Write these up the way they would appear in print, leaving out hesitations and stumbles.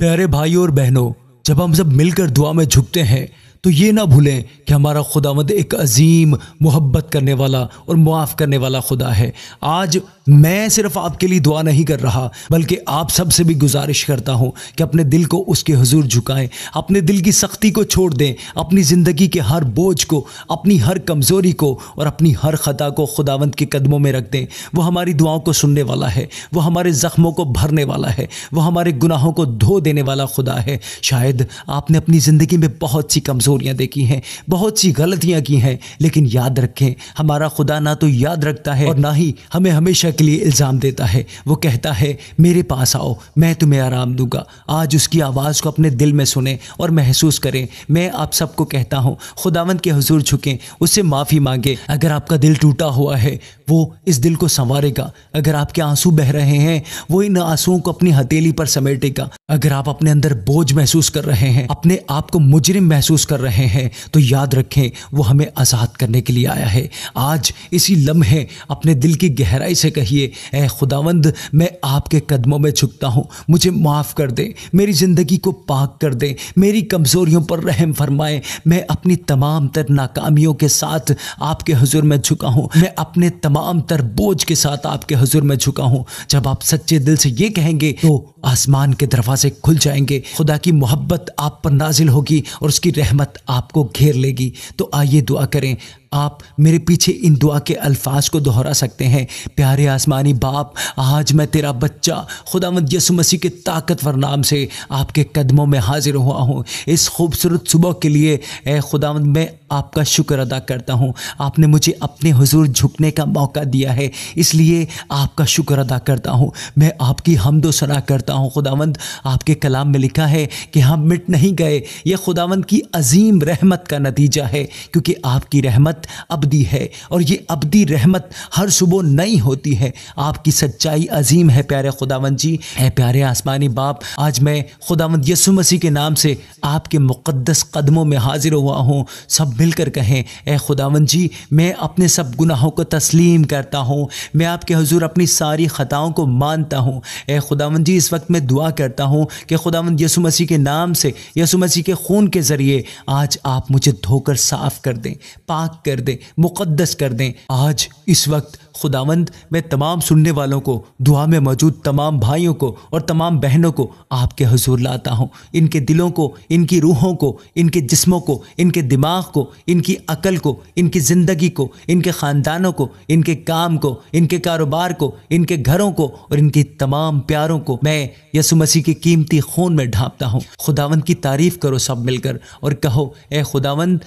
प्यारे भाइयों और बहनों, जब हम सब मिलकर दुआ में झुकते हैं तो ये ना भूलें कि हमारा खुदावंद एक अजीम मोहब्बत करने वाला और मुआफ़ करने वाला खुदा है। आज मैं सिर्फ आपके लिए दुआ नहीं कर रहा, बल्कि आप सब से भी गुजारिश करता हूँ कि अपने दिल को उसके हुजूर झुकाएं, अपने दिल की सख्ती को छोड़ दें, अपनी ज़िंदगी के हर बोझ को, अपनी हर कमज़ोरी को और अपनी हर ख़ता को खुदावंद के कदमों में रख दें। वो हमारी दुआओं को सुनने वाला है, वो हमारे ज़ख्मों को भरने वाला है, वो हमारे गुनाहों को धो देने वाला खुदा है। शायद आपने अपनी ज़िंदगी में बहुत सी कमज़ोरियाँ देखी हैं, बहुत सी गलतियाँ की हैं, लेकिन याद रखें, हमारा खुदा ना तो याद रखता है और ना ही हमें हमेशा के लिए इल्ज़ाम देता है। वो कहता है, मेरे पास आओ, मैं तुम्हें आराम दूंगा। आज उसकी आवाज़ को अपने दिल में सुने और महसूस करें। मैं आप सबको कहता हूँ, खुदावंद के हुजूर झुकें, उससे माफ़ी मांगे। अगर आपका दिल टूटा हुआ है, वो इस दिल को संवारेगा। अगर आपके आंसू बह रहे हैं, वो इन आंसुओं को अपनी हथेली पर समेटेगा। अगर आप अपने अंदर बोझ महसूस कर रहे हैं, अपने आप को मुजरिम महसूस कर रहे हैं, तो याद रखें, वो हमें आज़ाद करने के लिए आया है। आज इसी लम्हे अपने दिल की गहराई से कहिए, ऐ खुदावंद, मैं आपके कदमों में झुकता हूँ, मुझे माफ़ कर दे, मेरी ज़िंदगी को पाक कर दे, मेरी कमज़ोरियों पर रहम फरमाए। मैं अपनी तमाम तर नाकामियों के साथ आपके हुजूर में झुका हूँ, मैं अपने तमाम तर बोझ के साथ आपके हुजूर में झुका हूँ। जब आप सच्चे दिल से ये कहेंगे तो आसमान के दरवाजे खुल जाएंगे, खुदा की मोहब्बत आप पर नाजिल होगी और उसकी रहमत आपको घेर लेगी। तो आइए दुआ करें। आप मेरे पीछे इन दुआ के अल्फाज को दोहरा सकते हैं। प्यारे आसमानी बाप, आज मैं तेरा बच्चा खुदावंद यीशु मसीह के ताकतवर नाम से आपके कदमों में हाजिर हुआ हूँ। इस खूबसूरत सुबह के लिए ए खुदावंद, मैं आपका शुक्र अदा करता हूँ। आपने मुझे अपने हुजूर झुकने का मौका दिया है, इसलिए आपका शुक्र अदा करता हूँ। मैं आपकी हम्दो सना करता हूँ। खुदावंद, आपके कलाम में लिखा है कि हम मिट नहीं गए, ये खुदावंद की अजीम रहमत का नतीजा है, क्योंकि आपकी रहमत अब्दी है और ये अब्दी रहमत हर सुबह नई होती है। आपकी सच्चाई अजीम है प्यारे खुदावंद जी। ऐ प्यारे आसमानी बाप, आज मैं खुदावंद यीशु मसीह के नाम से आपके मुक़द्दस कदमों में हाजिर हुआ हूँ। सब मिलकर कहें, ऐ खुदावंद जी, मैं अपने सब गुनाहों को तस्लीम करता हूँ, मैं आपके हुजूर अपनी सारी ख़ताओं को मानता हूँ। ऐ खुदावंद जी, इस वक्त मैं दुआ करता हूँ कि खुदावंद यीशु मसीह के नाम से, यीशु मसीह के खून के ज़रिए आज आप मुझे धोकर साफ़ कर दें, पाक कर दें, मुक़द्दस कर दें। आज इस वक्त खुदावंद, मैं तमाम सुनने वालों को, दुआ में मौजूद तमाम भाइयों को और तमाम बहनों को आपके हुजूर लाता हूँ। इनके दिलों को, इनकी रूहों को, इनके जिस्मों को, इनके दिमाग को, इनकी अकल को, इनकी ज़िंदगी को, इनके ख़ानदानों को, इनके काम को, इनके कारोबार को, इनके घरों को और इनकी तमाम प्यारों को मैं यीशु मसीह के कीमती खून में ढांपता हूँ। खुदावंद की तारीफ़ करो सब मिलकर और कहो, ए खुदावंद,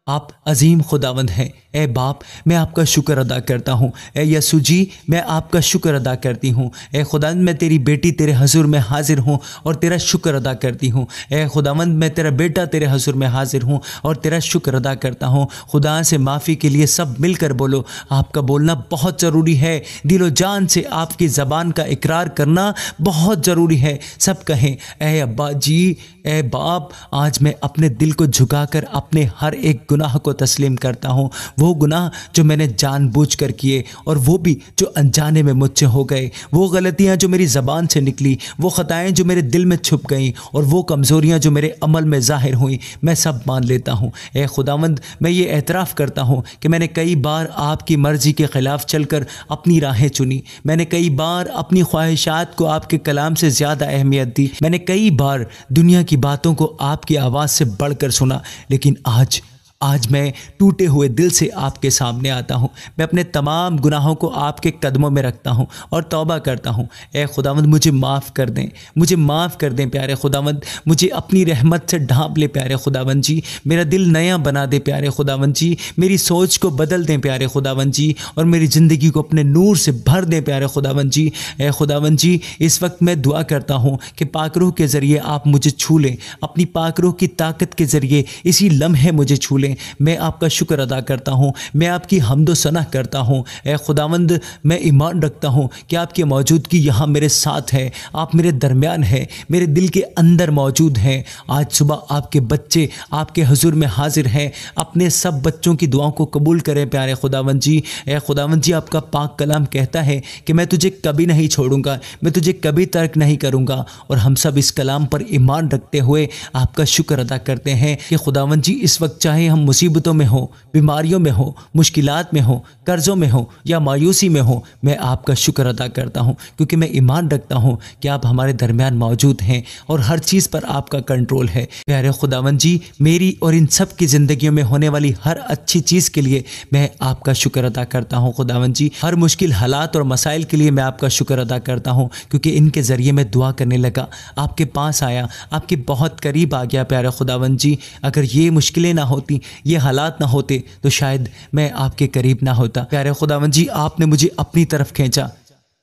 आप अजीम खुदावंद हैं। ए बाप, मैं आपका शुक्र अदा करता हूँ। ए यसु जी, मैं आपका शुक्र अदा करती हूँ। ए खुदावंद, मैं तेरी बेटी तेरे हुजूर में हाजिर हूँ और तेरा शुक्र अदा करती हूँ। ए खुदावंद, मैं तेरा बेटा तेरे हुजूर में हाजिर हूँ और तेरा शुक्र अदा करता हूँ। खुदा से माफ़ी के लिए सब मिलकर बोलो। आपका बोलना बहुत ज़रूरी है, दिलो जान से आपकी ज़बान का इकरार करना बहुत ज़रूरी है। सब कहें, ए अब्बा जी, ए बाप, आज मैं अपने दिल को झुकाकर अपने हर एक गुनाह को तस्लीम करता हूँ। वो गुनाह जो मैंने जानबूझकर किए और वो भी जो अनजाने में मुझसे हो गए, वो गलतियाँ जो मेरी ज़बान से निकली, वो ख़ताएँ जो मेरे दिल में छुप गईं और वो कमज़ोरियाँ जो मेरे अमल में ज़ाहिर हुई, मैं सब मान लेता हूँ। ए खुदावंद, मैं ये एतराफ़ करता हूँ कि मैंने कई बार आपकी मर्ज़ी के ख़िलाफ़ चलकर अपनी राहें चुनी। मैंने कई बार अपनी ख्वाहिशात को आपके कलाम से ज़्यादा अहमियत दी। मैंने कई बार दुनिया की बातों को आपकी आवाज़ से बढ़कर सुना। लेकिन आज मैं टूटे हुए दिल से आपके सामने आता हूँ। मैं अपने तमाम गुनाहों को आपके कदमों में रखता हूँ और तौबा करता हूँ। ए खुदावंद, मुझे माफ़ कर दें, मुझे माफ़ कर दें प्यारे खुदावंद। मुझे अपनी रहमत से ढांप ले प्यारे खुदावंद जी। मेरा दिल नया बना दे प्यारे खुदावंद जी। मेरी सोच को बदल दें प्यारे खुदावंद जी और मेरी ज़िंदगी को अपने नूर से भर दें प्यारे खुदावंद जी। ए खुदावंद जी, इस वक्त मैं दुआ करता हूँ कि पाक रूह के ज़रिए आप मुझे छू लें। अपनी पाक रूह की ताकत के ज़रिए इसी लम्हे मुझे छू लें भूलें। मैं आपका शुक्र अदा करता हूँ, मैं आपकी हम्दो सना करता हूँ। ए खुदावंद, मैं ईमान रखता हूँ कि आपकी मौजूदगी यहाँ मेरे साथ है, आप मेरे दरमियान हैं, मेरे दिल के अंदर मौजूद हैं। आज सुबह आपके बच्चे आपके हुजूर में हाजिर हैं। अपने सब बच्चों की दुआओं को कबूल करें प्यारे खुदावंद जी। ए खुदावंद जी, आपका पाक कलाम कहता है कि मैं तुझे कभी नहीं छोड़ूंगा, मैं तुझे कभी तर्क नहीं करूंगा। और हम सब इस कलाम पर ईमान रखते हुए आपका शुक्र अदा करते हैं कि खुदावंद जी, इस वक्त चाहे हम मुसीबतों में हो, बीमारियों में हो, मुश्किलात में हो, कर्ज़ों में हो या मायूसी में हो, मैं आपका शुक्र अदा करता हूँ, क्योंकि मैं ईमान रखता हूँ कि आप हमारे दरमियान मौजूद हैं और हर चीज़ पर आपका कंट्रोल है। प्यारे खुदावंद जी, मेरी और इन सब की ज़िंदगियों में होने वाली हर अच्छी चीज़ के लिए मैं आपका शुक्र अदा करता हूँ खुदावंद जी। हर मुश्किल हालात और मसाइल के लिए मैं आपका शुक्र अदा करता हूँ, क्योंकि इनके ज़रिए मैं दुआ करने लगा, आपके पास आया, आपके बहुत करीब आ गया प्यारे खुदावंद जी। अगर ये मुश्किलें ना होती, ये हालात ना होते, तो शायद मैं आपके करीब ना होता। प्यारे खुदावंद जी, आपने मुझे अपनी तरफ खींचा,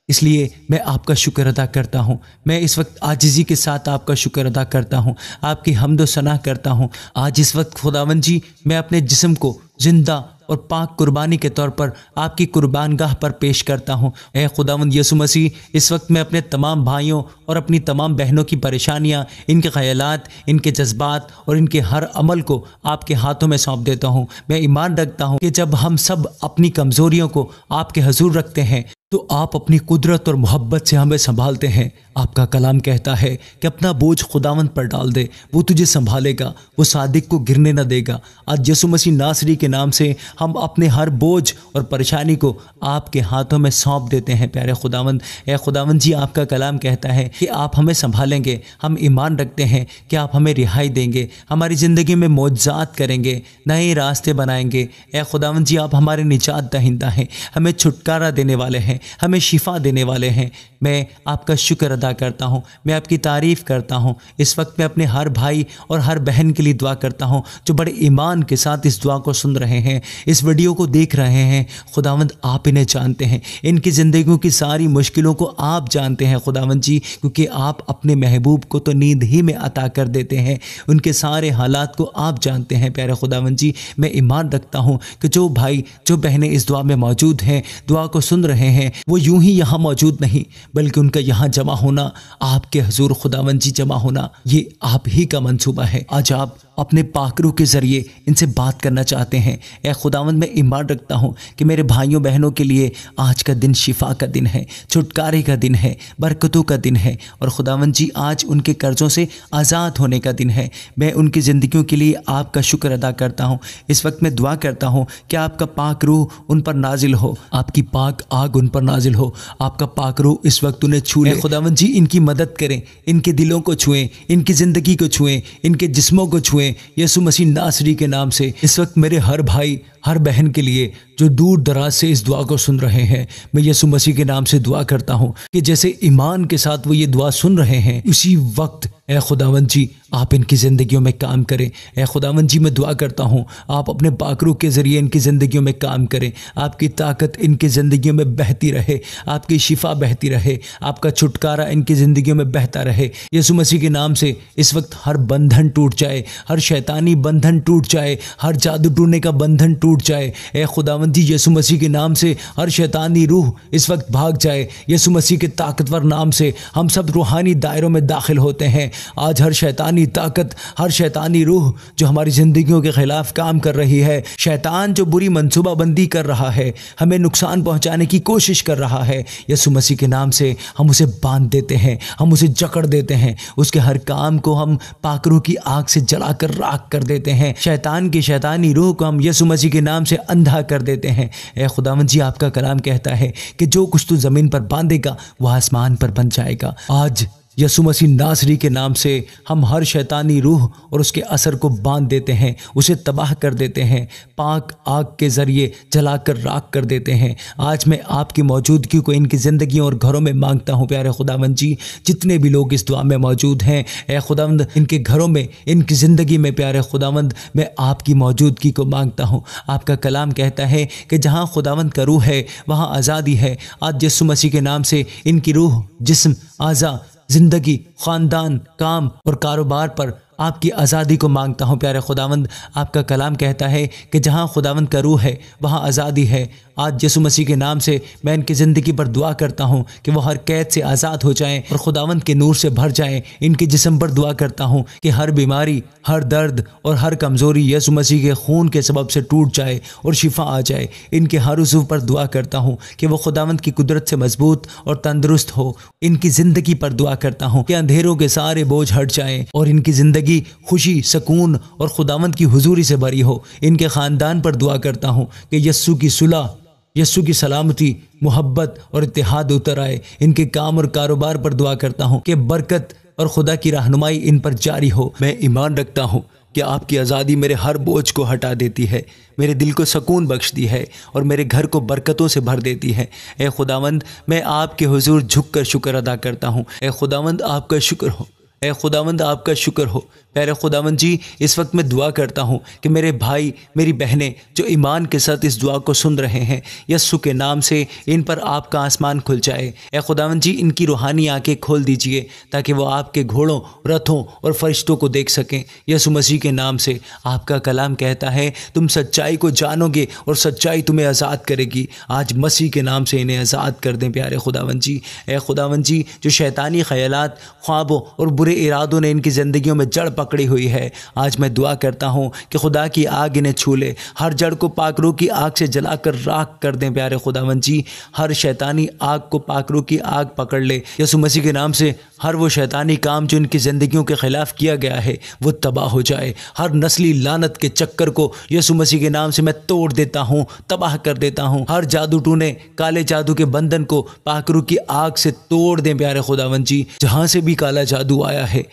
इसलिए मैं आपका शुक्र अदा करता हूँ। मैं इस वक्त आजिज़ी के साथ आपका शुक्र अदा करता हूँ, आपकी हम्दो सना करता हूँ। आज इस वक्त खुदावंद जी, मैं अपने जिस्म को जिंदा और पाक कुर्बानी के तौर पर आपकी कुर्बानगाह पर पेश करता हूँ। ए खुदावंद यसु मसीह, इस वक्त मैं अपने तमाम भाइयों और अपनी तमाम बहनों की परेशानियाँ, इनके ख़यालात, इनके जज्बात और इनके हर अमल को आपके हाथों में सौंप देता हूँ। मैं ईमान रखता हूँ कि जब हम सब अपनी कमज़ोरियों को आपके हजूर रखते हैं, तो आप अपनी कुदरत और मोहब्बत से हमें संभालते हैं। आपका कलाम कहता है कि अपना बोझ खुदावंद पर डाल दे, वो तुझे संभालेगा, वो सादिक को गिरने न देगा। आज यसु मसीह नासरी के नाम से हम अपने हर बोझ और परेशानी को आपके हाथों में सौंप देते हैं प्यारे खुदावंद। ए खुदावंद जी, आपका कलाम कहता है कि आप हमें संभालेंगे। हम ईमान रखते हैं कि आप हमें रिहाई देंगे, हमारी ज़िंदगी में मौजज़ात करेंगे, नए रास्ते बनाएंगे। ए खुदावंद जी, आप हमारे निजात दहिंदा हैं, हमें छुटकारा देने वाले हैं, हमें शिफा देने वाले हैं। मैं आपका शुक्र अदा करता हूँ, मैं आपकी तारीफ़ करता हूँ। इस वक्त मैं अपने हर भाई और हर बहन के लिए दुआ करता हूँ जो बड़े ईमान के साथ इस दुआ को सुन रहे हैं, इस वीडियो को देख रहे हैं। खुदावंद, आप इन्हें जानते हैं, इनकी ज़िंदगियों की सारी मुश्किलों को आप जानते हैं खुदावंद जी, क्योंकि आप अपने महबूब को तो नींद ही में अता कर देते हैं। उनके सारे हालात को आप जानते हैं प्यारे खुदावंद जी। मैं ईमान रखता हूँ कि जो भाई, जो बहनें इस दुआ में मौजूद हैं, दुआ को सुन रहे हैं, वो यूं ही यहाँ मौजूद नहीं, बल्कि उनका यहाँ जमा होना, आपके हुजूर खुदावंद जी जमा होना, ये आप ही का मंसूबा है। आज आप अपने पाकरू के ज़रिए इनसे बात करना चाहते हैं। ए खुदावंद, मैं ईमान रखता हूँ कि मेरे भाइयों बहनों के लिए आज का दिन शिफा का दिन है, छुटकारे का दिन है, बरकतों का दिन है। और खुदावंद जी, आज उनके कर्ज़ों से आज़ाद होने का दिन है। मैं उनकी ज़िंदगियों के लिए आपका शुक्र अदा करता हूँ। इस वक्त मैं दुआ करता हूँ कि आपका पाक रूह उन पर नाजिल हो, आपकी पाक आग उन पर नाजिल हो, आपका पाक रूह इस वक्त उन्हें छू ले। खुदावंद जी, इनकी मदद करें, इनके दिलों को छुएं, इनकी ज़िंदगी को छुएं, इनके जिस्मों को छुएं यसु मसीह नासरी के नाम से। इस वक्त मेरे हर भाई, हर बहन के लिए जो दूर दराज से इस दुआ को सुन रहे हैं, मैं यसु मसीह के नाम से दुआ करता हूँ कि जैसे ईमान के साथ वो ये दुआ सुन रहे हैं, उसी वक्त ए खुदावंद जी, आप इनकी ज़िंदगियों में काम करें। ए खुदावंद जी, मैं दुआ करता हूँ आप अपने पाकरू के ज़रिए इनकी ज़िंदगियों में काम करें। आपकी ताकत इनकी ज़िंदगियों में बहती रहे, आपकी शिफा बहती रहे, आपका छुटकारा इनकी ज़िंदगियों में बहता रहे। यसु मसीह के नाम से इस वक्त हर बंधन टूट जाए, हर शैतानी बंधन टूट जाए, हर जादू टूटने का बंधन टूट जाए। ए खुदावंद जी, यसु मसीह के नाम से हर शैतानी रूह इस वक्त भाग जाए। यसु मसीह के ताकतवर नाम से हम सब रूहानी दायरों में दाखिल होते हैं। आज हर शैतानी ताकत, हर शैतानी रूह जो हमारी ज़िंदगियों के ख़िलाफ़ काम कर रही है, शैतान जो बुरी मंसूबाबंदी कर रहा है, हमें नुकसान पहुंचाने की कोशिश कर रहा है, यसु मसीह के नाम से हम उसे बांध देते हैं, हम उसे जकड़ देते हैं। उसके हर काम को हम पाकरू की आग से जलाकर राख कर देते हैं। शैतान की शैतानी रूह को हम यसु मसीह के नाम से अंधा कर देते हैं। ए खुदावंद जी, आपका कलाम कहता है कि जो कुछ तू ज़मीन पर बांधेगा वह आसमान पर बन जाएगा। आज यसु मसीह नासरी के नाम से हम हर शैतानी रूह और उसके असर को बांध देते हैं, उसे तबाह कर देते हैं, पाक आग के ज़रिए जलाकर राख कर देते हैं। आज मैं आपकी मौजूदगी को इनकी ज़िंदगियों और घरों में मांगता हूँ प्यारे खुदावंद जी। जितने भी लोग इस दुआ में मौजूद हैं, ए खुदावंद, इनके घरों में, इनकी ज़िंदगी में प्यारे खुदावंद, मैं आपकी मौजूदगी को मांगता हूँ। आपका कलाम कहता है कि जहाँ खुदावंद का रूह है वहाँ आज़ादी है। आज यसु मसीह के नाम से इनकी रूह, जिस्म, आज़ा, ज़िंदगी, ख़ानदान, काम और कारोबार पर आपकी आज़ादी को मांगता हूँ प्यारे खुदावंद। आपका कलाम कहता है कि जहाँ खुदावंद का रूह है वहाँ आज़ादी है। आज यीशु मसीह के नाम से मैं इनकी ज़िंदगी पर दुआ करता हूँ कि वो हर कैद से आज़ाद हो जाएं और खुदावंद के नूर से भर जाएं। इनके जिस्म पर दुआ करता हूँ कि हर बीमारी, हर दर्द और हर कमज़ोरी यीशु मसीह के खून के सबब से टूट जाए और शिफा आ जाए। इनके हर उज़्व पर दुआ करता हूँ कि वो खुदावंद की कुदरत से मजबूत और तंदुरुस्त हो। इनकी ज़िंदगी पर दुआ करता हूँ कि अंधेरों के सारे बोझ हट जाएं और इनकी ज़िंदगी खुशी, सुकून और खुदावंद की हुजूरी से भरी हो। इनके ख़ानदान पर दुआ करता हूँ कि यस्सु की सुलह, यस्सु की सलामती, मोहब्बत और इत्तेहाद उतर आए। इनके काम और कारोबार पर दुआ करता हूँ कि बरकत और खुदा की रहनुमाई इन पर जारी हो। मैं ईमान रखता हूँ कि आपकी आज़ादी मेरे हर बोझ को हटा देती है, मेरे दिल को सुकून बख्शती है और मेरे घर को बरकतों से भर देती है। ए खुदावंद, मैं आपके हुजूर झुककर शुक्र अदा करता हूँ। ए खुदावंद, आपका शुक्र हो। ए खुदावंद, आपका शुक्र हो। प्यारे खुदावंद जी, इस वक्त मैं दुआ करता हूँ कि मेरे भाई, मेरी बहनें जो ईमान के साथ इस दुआ को सुन रहे हैं, यस्सु के नाम से इन पर आपका आसमान खुल जाए। ए खुदावंद जी, इनकी रूहानी आंखें खोल दीजिए ताकि वो आपके घोड़ों, रथों और फरिश्तों को देख सकें। यीशु मसीह के नाम से आपका कलाम कहता है, तुम सच्चाई को जानोगे और सच्चाई तुम्हें आज़ाद करेगी। आज मसीह के नाम से इन्हें आज़ाद कर दें प्यारे खुदावंद जी। ए खुदावंद जी, जो शैतानी ख्यालात, ख्वाबों और बुरे इरादों ने इनकी ज़िंदगियों में जड़ पकड़ी हुई है, आज मैं दुआ करता हूँ कि खुदा की आग इन्हें छू ले। हर जड़ को पाकरू की आग से जलाकर राख कर दें प्यारे खुदावंद जी। हर शैतानी आग को पाकरू की आग पकड़ ले। यीशु मसीह के नाम से हर वो शैतानी काम जो इनकी ज़िंदगियों के ख़िलाफ़ किया गया है वो तबाह हो जाए। हर नस्ली लानत के चक्कर को यीशु मसीह के नाम से मैं तोड़ देता हूँ, तबाह कर देता हूँ। हर जादू टूने, काले जादू के बंधन को पाकरू की आग से तोड़ दें प्यारे खुदावंद जी। जहाँ से भी काला जादू आया है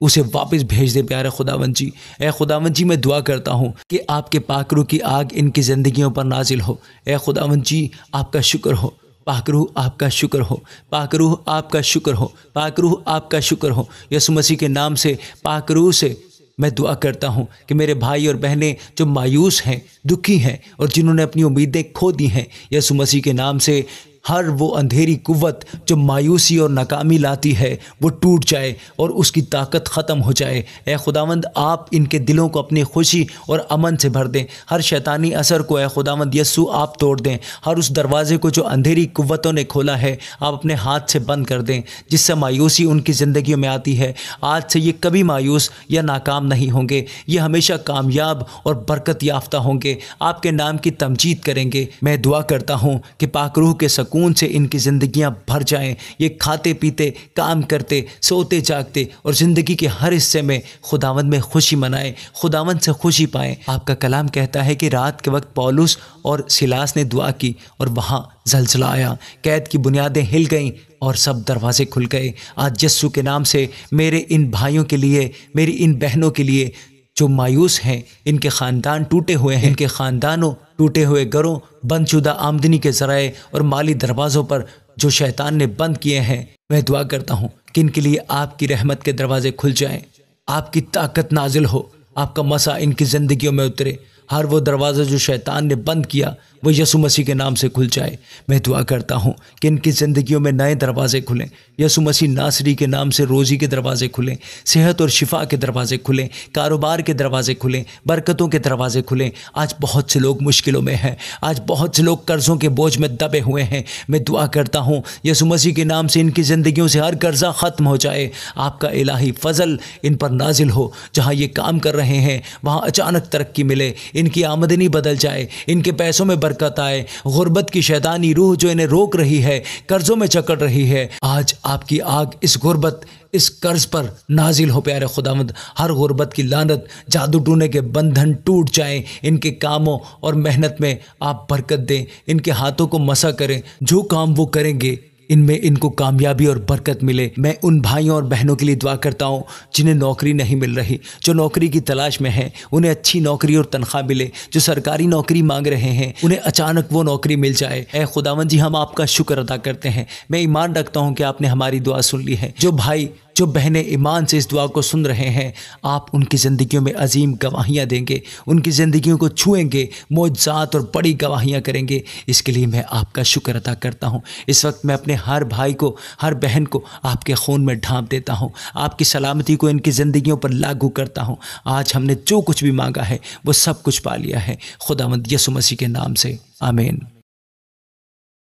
उसे वापस भेज दे प्यारे खुदावंद जी। ए खुदावंद जी, मैं दुआ करता हूँ कि आपके पाकरू की आग इनकी ज़िंदगियों पर नाजिल हो। ए खुदावंद जी, आपका शुक्र हो। पाकरू आपका शुक्र हो। पाकरू आपका शुक्र हो। पाकरू आपका शुक्र हो। यीशु मसीह के नाम से पाकरू से मैं दुआ करता हूँ कि मेरे भाई और बहनें जो मायूस हैं, दुखी हैं और जिन्होंने अपनी उम्मीदें खो दी हैं, यीशु मसीह के नाम से हर वो अंधेरी कुव्वत जो मायूसी और नाकामी लाती है वो टूट जाए और उसकी ताकत ख़त्म हो जाए। ए खुदावंद, आप इनके दिलों को अपनी खुशी और अमन से भर दें। हर शैतानी असर को ए खुदावंद यस्सु आप तोड़ दें। हर उस दरवाज़े को जो अंधेरी कुव्वतों ने खोला है आप अपने हाथ से बंद कर दें, जिससे मायूसी उनकी ज़िंदगियों में आती है। आज से ये कभी मायूस या नाकाम नहीं होंगे, ये हमेशा कामयाब और बरकत याफ्ता होंगे, आपके नाम की तमजीद करेंगे। मैं दुआ करता हूँ कि पाक रूह के सकून से इनकी ज़िंदगियां भर जाएं। ये खाते पीते, काम करते, सोते जागते और ज़िंदगी के हर हिस्से में खुदावंद में खुशी मनाएं, खुदावंद से खुशी पाएं। आपका कलाम कहता है कि रात के वक्त पौलुस और सिलास ने दुआ की और वहाँ ज़लज़ला आया, कैद की बुनियादें हिल गईं और सब दरवाजे खुल गए। आज यस्सु के नाम से मेरे इन भाइयों के लिए, मेरी इन बहनों के लिए जो मायूस हैं, इनके ख़ानदान टूटे हुए हैं, इनके ख़ानदानों, टूटे हुए घरों, बंदशुदा आमदनी के ज़राए और माली दरवाज़ों पर जो शैतान ने बंद किए हैं, मैं दुआ करता हूँ कि इनके लिए आपकी रहमत के दरवाज़े खुल जाएं, आपकी ताकत नाजिल हो, आपका मसा इनकी ज़िंदगियों में उतरे। हर वो दरवाज़ा जो शैतान ने बंद किया वो यीशु मसीह के नाम से खुल जाए। मैं दुआ करता हूँ कि इनकी ज़िंदगियों में नए दरवाज़े खुलें। यीशु मसीह नासरी के नाम से रोज़ी के दरवाज़े खुलें, सेहत और शिफा के दरवाज़े खुलें, कारोबार के दरवाज़े खुलें, बरकतों के दरवाज़े खुलें। आज बहुत से लोग मुश्किलों में हैं, आज बहुत से लोग कर्ज़ों के बोझ में दबे हुए हैं। मैं दुआ करता हूँ यीशु मसीह के नाम से इनकी ज़िंदगियों से हर कर्ज़ा ख़त्म हो जाए, आपका इलाही फ़ज़ल इन पर नाजिल हो। जहाँ ये काम कर रहे हैं वहाँ अचानक तरक्की मिले, इनकी आमदनी बदल जाए, इनके पैसों में बरकत आए। गुर्बत की शैतानी रूह जो इन्हें रोक रही है, कर्जों में जकड़ रही है, आज आपकी आग इस गुर्बत, इस कर्ज पर नाजिल हो प्यारे खुदावंद। हर गुर्बत की लानत, जादू टूने के बंधन टूट जाएं। इनके कामों और मेहनत में आप बरकत दें, इनके हाथों को मसा करें। जो काम वो करेंगे इनमें इनको कामयाबी और बरकत मिले। मैं उन भाइयों और बहनों के लिए दुआ करता हूँ जिन्हें नौकरी नहीं मिल रही, जो नौकरी की तलाश में हैं, उन्हें अच्छी नौकरी और तनख्वाह मिले। जो सरकारी नौकरी मांग रहे हैं उन्हें अचानक वो नौकरी मिल जाए। ऐ खुदावंद जी, हम आपका शुक्र अदा करते हैं। मैं ईमान रखता हूँ कि आपने हमारी दुआ सुन ली है। जो भाई जो बहनें ईमान से इस दुआ को सुन रहे हैं, आप उनकी ज़िंदगियों में अजीम गवाहियाँ देंगे, उनकी ज़िंदगियों को छुएंगे, मौजज़ात और बड़ी गवाहियाँ करेंगे। इसके लिए मैं आपका शुक्र अदा करता हूँ। इस वक्त मैं अपने हर भाई को, हर बहन को आपके खून में ढांप देता हूँ, आपकी सलामती को इनकी ज़िंदगियों पर लागू करता हूँ। आज हमने जो कुछ भी मांगा है वो सब कुछ पा लिया है, खुदावंद यीशु मसीह के नाम से, आमीन।